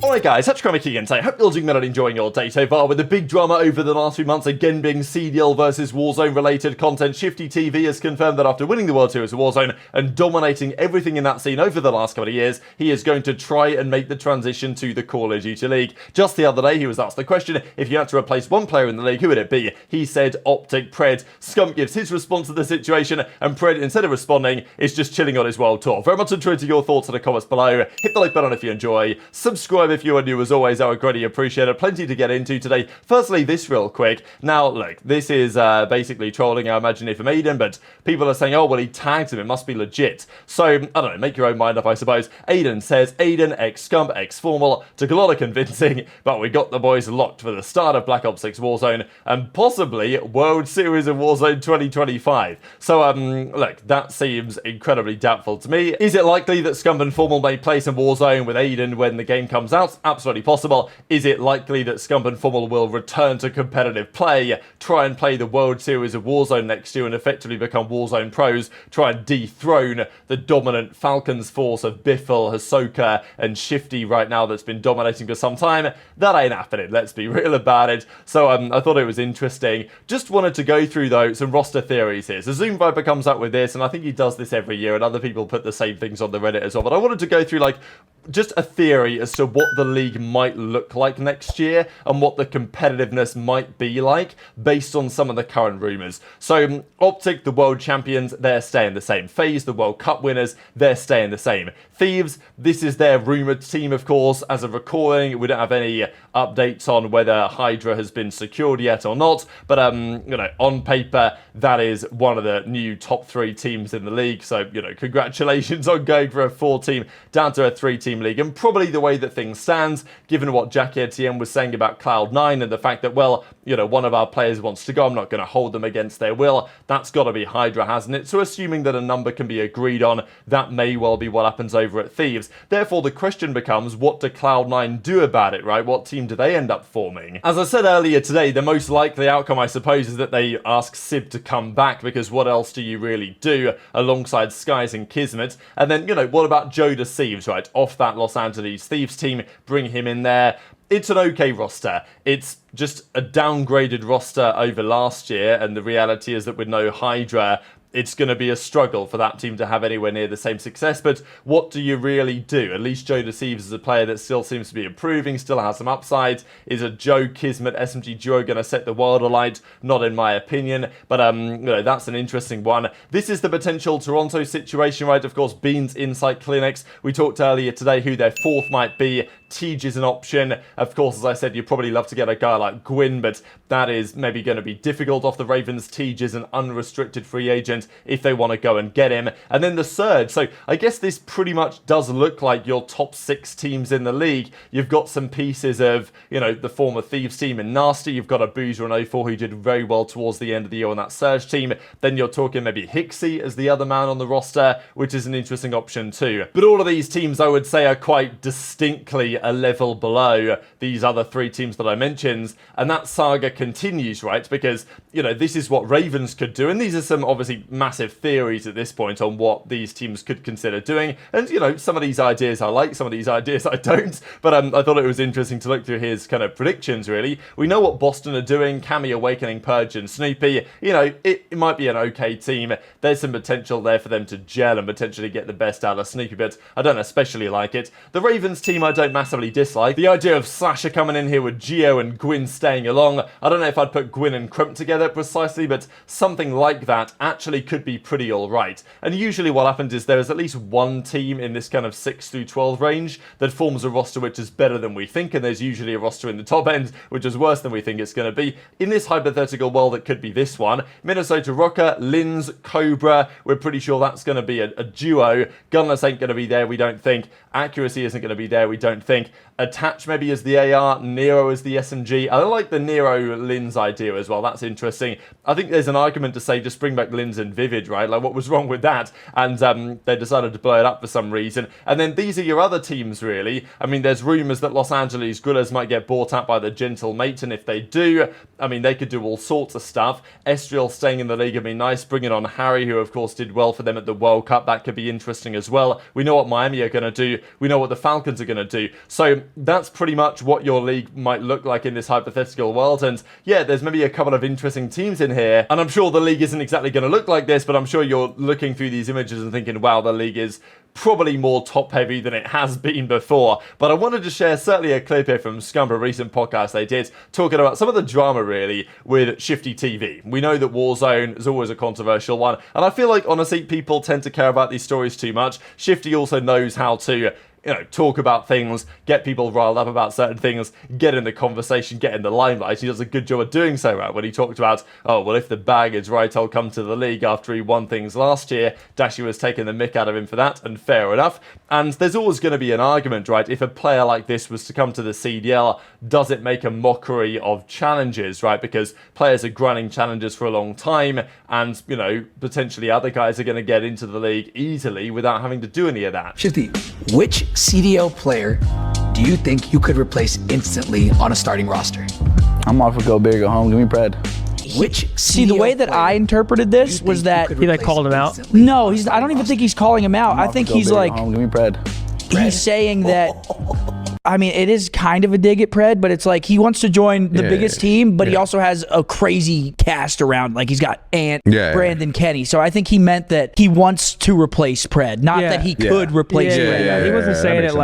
Alright guys, Scrappy again today. Hope you're doing well and enjoying your day so far, with the big drama over the last few months again being CDL versus Warzone related content. Shifty TV has confirmed that after winning the World Series of Warzone and dominating everything in that scene over the last couple of years, he is going to try and make the transition to the Call of Duty League. Just the other day he was asked the question, if you had to replace one player in the league, who would it be? He said OpTic Pred. Scump gives his response to the situation, and Pred, instead of responding, is just chilling on his world tour. Very much enjoyed your thoughts in the comments below. Hit the like button if you enjoy. Subscribe if you are new. As always, I would greatly appreciate it. Plenty to get into today. Firstly, this real quick. Now, look, this is basically trolling, I imagine, from Aiden, but people are saying, oh, well, he tagged him. It must be legit. So, I don't know, make your own mind up, I suppose. Aiden says, Aiden, ex-Scump, ex-Formal. Took a lot of convincing, but we got the boys locked for the start of Black Ops 6 Warzone and possibly World Series of Warzone 2025. So, look, that seems incredibly doubtful to me. Is it likely that Scump and Formal may play some Warzone with Aiden when the game comes out? Absolutely possible. Is it likely that Scump and Formal will return to competitive play, try and play the World Series of Warzone next year and effectively become Warzone pros, try and dethrone the dominant Falcons force of Biffle, Hisoka and Shifty right now that's been dominating for some time? That ain't happening, let's be real about it. So I thought it was interesting. Just wanted to go through though some roster theories here. So Zoom Viper comes up with this, and I think he does this every year, and other people put the same things on the Reddit as well, but I wanted to go through like just a theory as to what the league might look like next year and what the competitiveness might be like based on some of the current rumours. So OpTic, the world champions, they're staying the same. FaZe, the World Cup winners, they're staying the same. Thieves, this is their rumoured team, of course. As of recording, we don't have any updates on whether HyDra has been secured yet or not, but you know, on paper, that is one of the new top 3 teams in the league. So, you know, congratulations on going for a 4-team down to a 3-team league. And probably the way that things stand, given what Jackie Etienne was saying about Cloud9 and the fact that, well, you know, one of our players wants to go, I'm not going to hold them against their will. That's got to be HyDra, hasn't it? So assuming that a number can be agreed on, that may well be what happens over at Thieves. Therefore, the question becomes, what do Cloud9 do about it, right? What team do they end up forming? As I said earlier today, the most likely outcome, I suppose, is that they ask Sib to come back, because what else do you really do alongside Skyz and Kismet? And then, you know, what about JoeDeceives, right? Off that Los Angeles Thieves team, bring him in there. It's an okay roster. It's just a downgraded roster over last year, and the reality is that with no HyDra, it's going to be a struggle for that team to have anywhere near the same success. But what do you really do? At least JoeDeceives is a player that still seems to be improving, still has some upside. Is a Joe Kismet SMG duo going to set the world alight? Not in my opinion, but you know, that's an interesting one. This is the potential Toronto situation, right? Of course, Beans, Insight, CleanX. We talked earlier today who their 4th might be. Tej is an option. Of course, as I said, you'd probably love to get a guy like Gwyn, but that is maybe going to be difficult off the Ravens. Tej is an unrestricted free agent if they want to go and get him. And then the Surge. So I guess this pretty much does look like your top 6 teams in the league. You've got some pieces of, you know, the former Thieves team in Nastie. You've got a aBeZy and 04 who did very well towards the end of the year on that Surge team. Then you're talking maybe Hixie as the other man on the roster, which is an interesting option too. But all of these teams, I would say, are quite distinctly a level below these other 3 teams that I mentioned, and that saga continues, right? Because, you know, this is what Ravens could do, and these are some obviously massive theories at this point on what these teams could consider doing, and, you know, some of these ideas I like, some of these ideas I don't, but I thought it was interesting to look through his kind of predictions, really. We know what Boston are doing, Cammy, Awakening, Purge and Snoopy. You know, it might be an okay team. There's some potential there for them to gel and potentially get the best out of Snoopy, but I don't especially like it. The Ravens team I don't massively dislike. The idea of Slasher coming in here with Geo and Gwyn staying along, I don't know if I'd put Gwyn and Crump together precisely, but something like that actually could be pretty alright. And usually what happens is there is at least one team in this kind of 6 through 12 range that forms a roster which is better than we think, and there's usually a roster in the top end which is worse than we think it's going to be. In this hypothetical world, it could be this one. Minnesota Rocker, Linz, Cobra, we're pretty sure that's going to be a duo. Gunless ain't going to be there, we don't think. Accuracy isn't going to be there, we don't think. Attach maybe as the AR, Nero as the SMG. I like the Nero Linz idea as well, that's interesting. I think there's an argument to say just bring back Linz and and vivid, right? Like, what was wrong with that? And they decided to blow it up for some reason. And then these are your other teams, really. I mean, there's rumours that Los Angeles Guerrillas might get bought out by the Gentle Mate, and if they do, I mean, they could do all sorts of stuff. Estriel staying in the league would be nice, bringing on Harry, who of course did well for them at the World Cup. That could be interesting as well. We know what Miami are going to do. We know what the Falcons are going to do. So that's pretty much what your league might look like in this hypothetical world. And yeah, there's maybe a couple of interesting teams in here. And I'm sure the league isn't exactly going to look like this, but I'm sure you're looking through these images and thinking, wow, the league is probably more top heavy than it has been before. But I wanted to share certainly a clip here from Scump, a recent podcast they did, talking about some of the drama really with Shifty TV. We know that Warzone is always a controversial one, and I feel like honestly people tend to care about these stories too much. Shifty also knows how to talk about things, get people riled up about certain things, get in the conversation, get in the limelight. He does a good job of doing so, right? When he talked about, oh, well, if the bag is right, I'll come to the league after he won things last year. Dashy was taking the mick out of him for that, and fair enough. And there's always going to be an argument, right? If a player like this was to come to the CDL, does it make a mockery of challenges, right? Because players are grinding challenges for a long time, and, potentially other guys are going to get into the league easily without having to do any of that. Shifty, which CDL player do you think you could replace instantly on a starting roster? I'm off to go big, go home. Give me bread. Which See, the way that I interpreted this was that he like called him out. instantly No, I don't even think he's calling him out. I think he's like, Give me bread. he's saying that. I mean, it is kind of a dig at Pred, but it's like he wants to join the biggest team, but he also has a crazy cast around. Like he's got Ant, Brandon, Kenny. So I think he meant that he wants to replace Pred, not that he could replace Pred. Yeah. He wasn't saying it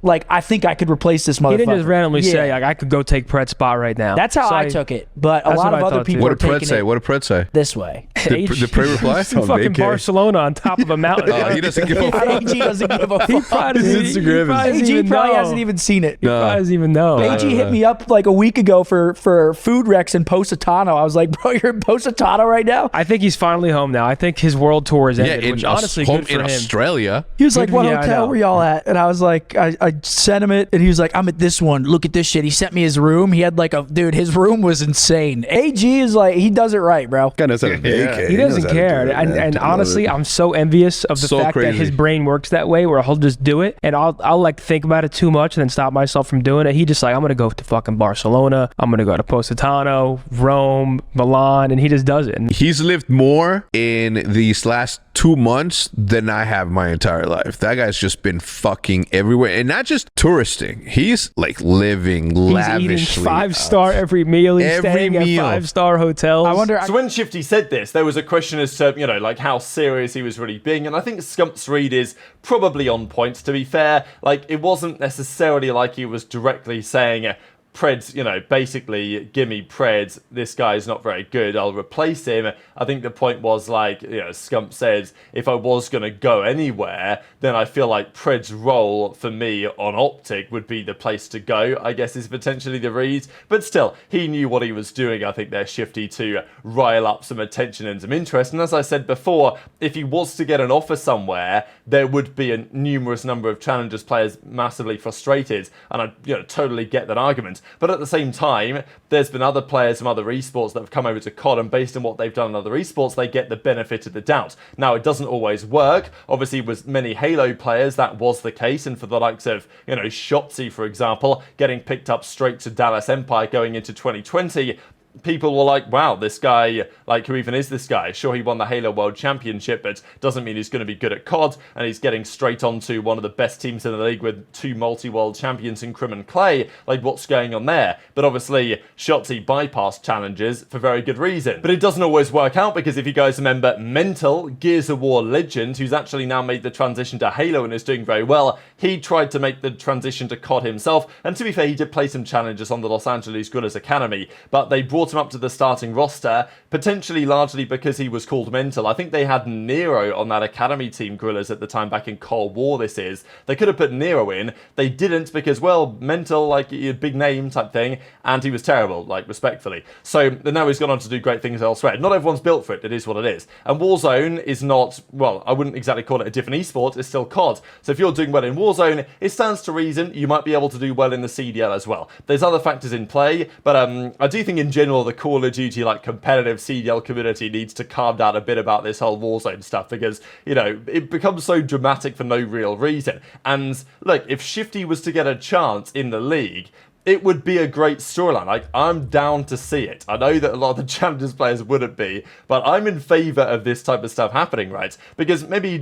like I think I could replace this motherfucker. he didn't just randomly say like I could go take Pred's spot right now. That's how I took it, but a lot of other people What are did Pred taking say? it What did Pred say? this way. The Pred reply? He's in fucking Barcelona on top of a mountain. He doesn't give a fuck. AG doesn't give a He fuck. probably doesn't AG probably hasn't even seen it. even know. AG hit me up like a week ago for Food Rex in Positano. I was like, bro, you're in Positano right now? I think he's finally home now. I think his world tour is ended, which honestly home good for in him. Australia. He was like, what Yeah, I hotel know. were y'all at? And I was like, I sent him it, and he was like, I'm at this one. Look at this shit. He sent me his room. He had like his room was insane. AG is like, he does it right, bro. Guy knows how to vacate. He doesn't care. And honestly, I'm so envious of the fact that his brain works that way where he'll just do it. And I'll like think about it too much and then stop myself from doing it. He just like, I'm going to go to fucking Barcelona. I'm going to go to Positano, Rome, Milan. And he just does it. And He's lived more in these last 2 months than I have my entire life. That guy's just been fucking everywhere. And not just touristing. He's like living lavishly. he's eating 5-star every meal. He's Every staying meal. at 5-star hotels. I wonder. So when Shifty said this, there was a question as to, like how serious he was really being. And I think Scump's read is probably on point, to be fair. Like, it wasn't necessarily like he was directly saying, Pred's, basically, gimme Pred, this guy's not very good, I'll replace him. I think the point was like, Scump says, if I was going to go anywhere, then I feel like Pred's role for me on OpTic would be the place to go, I guess is potentially the read. But still, he knew what he was doing, I think, there, Shifty, to rile up some attention and some interest. And as I said before, if he was to get an offer somewhere, there would be a numerous number of Challengers players massively frustrated. And I totally get that argument. But at the same time, there's been other players from other esports that have come over to COD, and based on what they've done in other esports, they get the benefit of the doubt. Now, it doesn't always work. Obviously, with many Halo players, that was the case, and for the likes of, Shotzzy, for example, getting picked up straight to Dallas Empire going into 2020, people were like, wow, this guy, like, who even is this guy? Sure, he won the Halo World Championship, but doesn't mean he's going to be good at COD, and he's getting straight onto one of the best teams in the league with 2 multi-world champions in Crim and Clay. Like, what's going on there? But obviously, Shotzzy bypassed challenges for very good reason. But it doesn't always work out, because if you guys remember, MettalZ, Gears of War legend, who's actually now made the transition to Halo and is doing very well, he tried to make the transition to COD himself, and to be fair, he did play some challenges on the Los Angeles Guerrillas Academy, but they brought him up to the starting roster, potentially largely because he was called MettalZ. I think they had Nero on that Academy team, Guerrillas, at the time, back in Cold War this is. They could have put Nero in. They didn't because, well, MettalZ, like, a big name type thing, and he was terrible, like, respectfully. So now he's gone on to do great things elsewhere. Not everyone's built for it. It is what it is. And Warzone is not, well, I wouldn't exactly call it a different esport. It's still COD. So if you're doing well in Warzone, it stands to reason you might be able to do well in the CDL as well. There's other factors in play, but I do think in general or the Call of Duty like competitive CDL community needs to calm down a bit about this whole Warzone stuff, because, you know, it becomes so dramatic for no real reason. And look, if Shifty was to get a chance in the league, it would be a great storyline. Like, I'm down to see it. I know that a lot of the Challengers players wouldn't be, but I'm in favor of this type of stuff happening, right? Because maybe he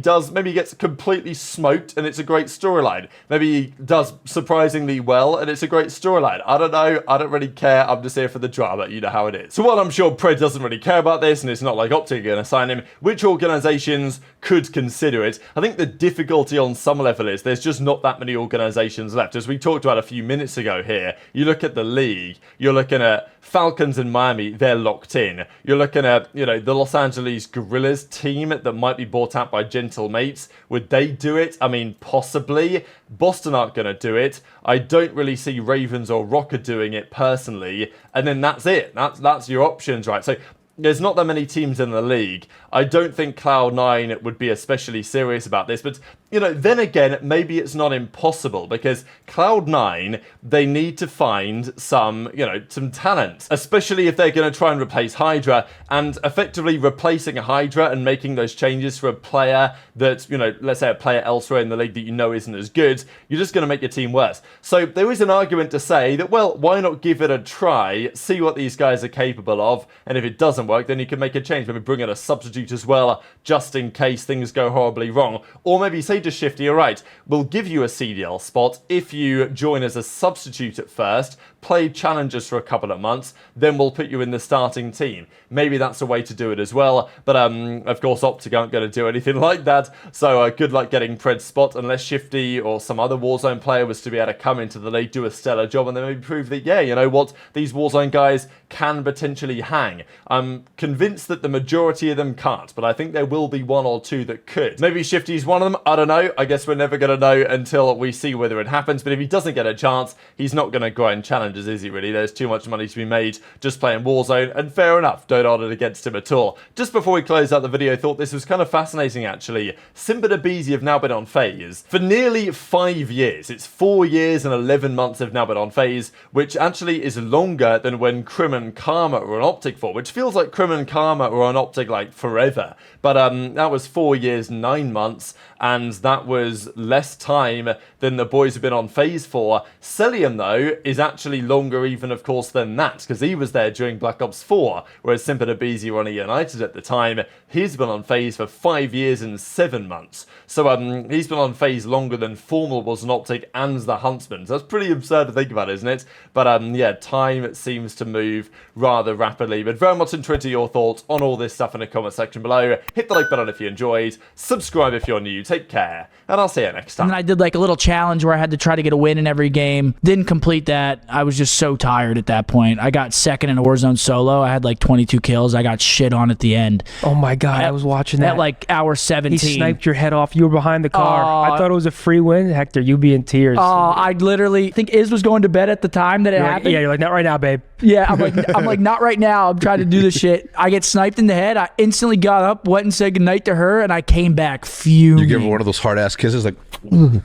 gets completely smoked and it's a great storyline. Maybe he does surprisingly well and it's a great storyline. I don't know. I don't really care. I'm just here for the drama. You know how it is. So while I'm sure Pred doesn't really care about this, and it's not like OpTic are going to sign him, which organizations could consider it? I think the difficulty on some level is there's just not that many organizations left. As we talked about a few minutes ago here, you look at the league, you're looking at Falcons in Miami, they're locked in. You're looking at, you know, the Los Angeles Gorillas team that might be bought out by Gentle Mates. Would they do it? I mean, possibly. Boston aren't going to do it. I don't really see Ravens or Rocket doing it personally. And then that's it. That's your options, right? So there's not that many teams in the league. I don't think Cloud9 would be especially serious about this, but, you know, then again, maybe it's not impossible, because Cloud9, they need to find some, you know, some talent, especially if they're going to try and replace HyDra, and effectively replacing a HyDra and making those changes for a player that, you know, let's say a player elsewhere in the league that you know isn't as good, you're just going to make your team worse. So there is an argument to say that, well, why not give it a try, see what these guys are capable of, and if it doesn't work, then you can make a change. Maybe bring in a substitute as well, just in case things go horribly wrong. Or maybe say to Shifty, all right, we'll give you a CDL spot if you join as a substitute at first, play Challengers for a couple of months, then we'll put you in the starting team. Maybe that's a way to do it as well. But of course, OpTic aren't going to do anything like that. So good luck getting Pred's spot, unless Shifty or some other Warzone player was to be able to come into the league, do a stellar job, and then maybe prove that, yeah, you know what, these Warzone guys can potentially hang. I'm convinced that the majority of them can't, but I think there will be one or two that could. Maybe Shifty's one of them. I don't know. I guess we're never going to know until we see whether it happens. But if he doesn't get a chance, he's not going to grind challenges, is he really? There's too much money to be made just playing Warzone, and fair enough. Don't hold it against him at all. Just before we close out the video, I thought this was kind of fascinating, actually. Simp and aBeZy have now been on FaZe for nearly 5 years. It's 4 years and 11 months have now been on FaZe, which actually is longer than when Crim and Karma were on OpTic for, which feels like Crim and Karma were on OpTic like forever. But that was 4 years, 9 months, and that was less time than the boys have been on FaZe for. Cellium, though, is actually longer even, of course, than that, because he was there during Black Ops 4, whereas Simp and aBeZy were on a United at the time. He's been on FaZe for 5 years and 7 months. So he's been on FaZe longer than Formal was on OpTic and the Huntsman. So that's pretty absurd to think about, isn't it? But yeah, time seems to move rather rapidly. But very much interested in your thoughts on all this stuff in the comment section below. Hit the like button if you enjoyed. Subscribe if you're new. Take care, and I'll see you next time. And then I did like a little challenge where I had to try to get a win in every game. Didn't complete that. I was just so tired at that point. I got second in a Warzone solo. I had like 22 kills. I got shit on at the end. Oh my god, I was watching that. At like hour 17. He sniped your head off. You were behind the car. I thought it was a free win. Hector, you'd be in tears. I literally think Iz was going to bed at the time that it happened. Yeah, you're like, not right now, babe. Yeah, I'm like, not right now. I'm trying to do this shit. I get sniped in the head. I instantly got up, went and said goodnight to her, and I came back fuming. You give her one of those hard ass kisses, like.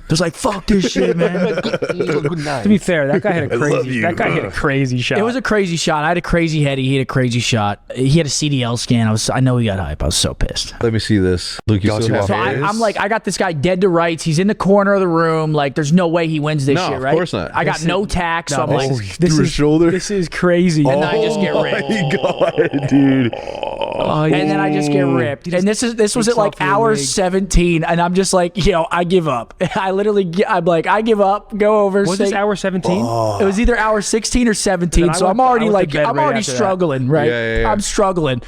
Just like, fuck this shit, man. Good night. To be fair, that guy hit a crazy. That guy hit a crazy shot. It was a crazy shot. I had a crazy heady. He had a crazy shot. He had a CDL scan. I know he got hype. I was so pissed. Let me see this. Luke, you still have so I'm like, I got this guy dead to rights. He's in the corner of the room. Like, there's no way he wins this shit, right? Of course not. I got no tack, so I'm like, this is shoulder. This is crazy. And then I just get ripped. Oh my god, dude. And then I just get ripped. And this was at like hour 17, and I'm just like, yo, I give up. I'm like, I give up. Go over. Was this hour 17? It was either hour 16 or 17. So I'm already like, I'm already struggling, right? Yeah. I'm struggling.